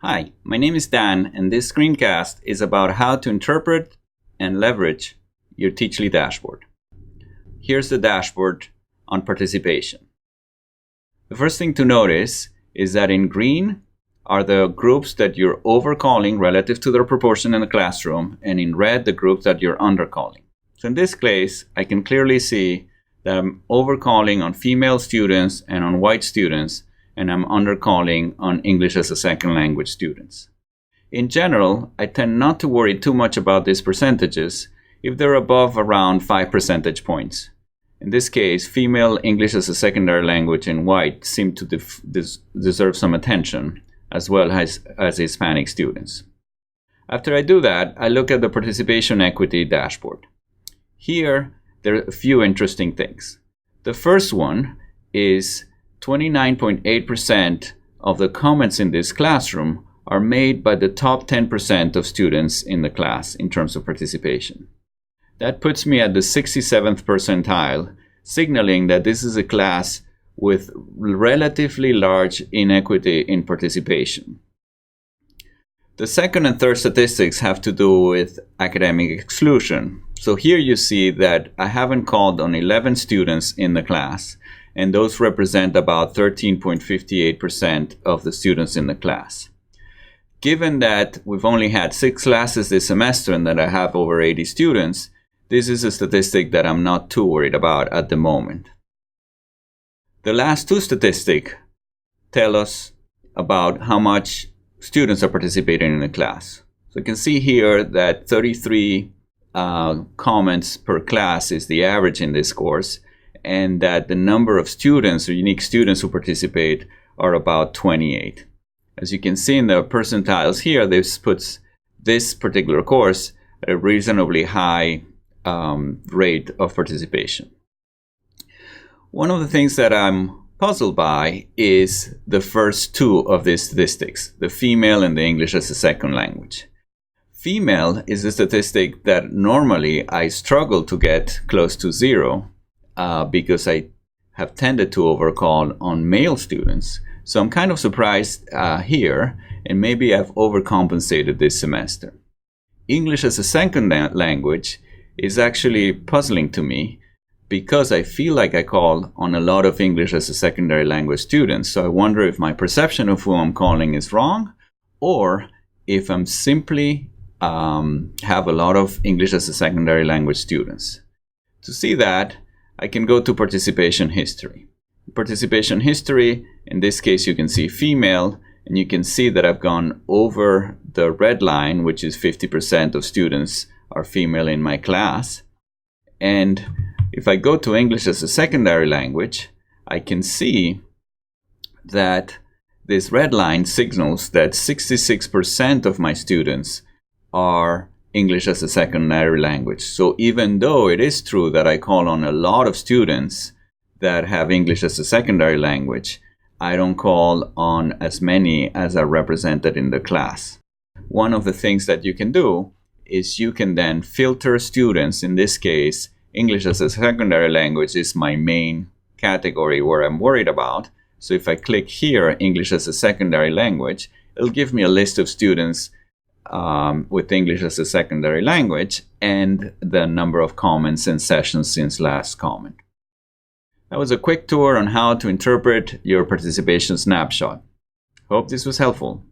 Hi, my name is Dan, and this screencast is about how to interpret and leverage your Teachly dashboard. Here's the dashboard on participation. The first thing to notice is that in green are the groups that you're overcalling relative to their proportion in the classroom, and in red, the groups that you're undercalling. So in this case, I can clearly see that I'm overcalling on female students and on white students, and I'm undercalling on English as a second language students. In general, I tend not to worry too much about these percentages if they're above around 5 percentage points. In this case, female English as a secondary language and white seem to deserve some attention, as well as Hispanic students. After I do that, I look at the participation equity dashboard. Here, there are a few interesting things. The first one is 29.8% of the comments in this classroom are made by the top 10% of students in the class in terms of participation. That puts me at the 67th percentile, signaling that this is a class with relatively large inequity in participation. The second and third statistics have to do with academic exclusion. So here you see that I haven't called on 11 students in the class, and those represent about 13.58% of the students in the class. Given that we've only had 6 classes this semester and that I have over 80 students, this is a statistic that I'm not too worried about at the moment. The last two statistics tell us about how much students are participating in the class. So you can see here that 33 comments per class is the average in this course, and that the number of students or unique students who participate are about 28. As you can see in the percentiles here, this puts this particular course at a reasonably high rate of participation. One of the things that I'm puzzled by is the first two of these statistics, the female and the English as a second language. Female is a statistic that normally I struggle to get close to zero, because I have tended to overcall on male students. So I'm kind of surprised here, and maybe I've overcompensated this semester. English as a second language is actually puzzling to me because I feel like I call on a lot of English as a secondary language students. So I wonder if my perception of who I'm calling is wrong, or if I'm simply have a lot of English as a secondary language students. To see that, I can go to participation history. Participation history, in this case you can see female, and you can see that I've gone over the red line, which is 50% of students are female in my class. And if I go to English as a secondary language, I can see that this red line signals that 66% of my students are English as a secondary language. So even though it is true that I call on a lot of students that have English as a secondary language, I don't call on as many as are represented in the class. One of the things that you can do is you can then filter students. In this case, English as a secondary language is my main category where I'm worried about. So if I click here, English as a secondary language, it'll give me a list of students with English as a secondary language and the number of comments and sessions since last comment. That was a quick tour on how to interpret your participation snapshot. Hope this was helpful.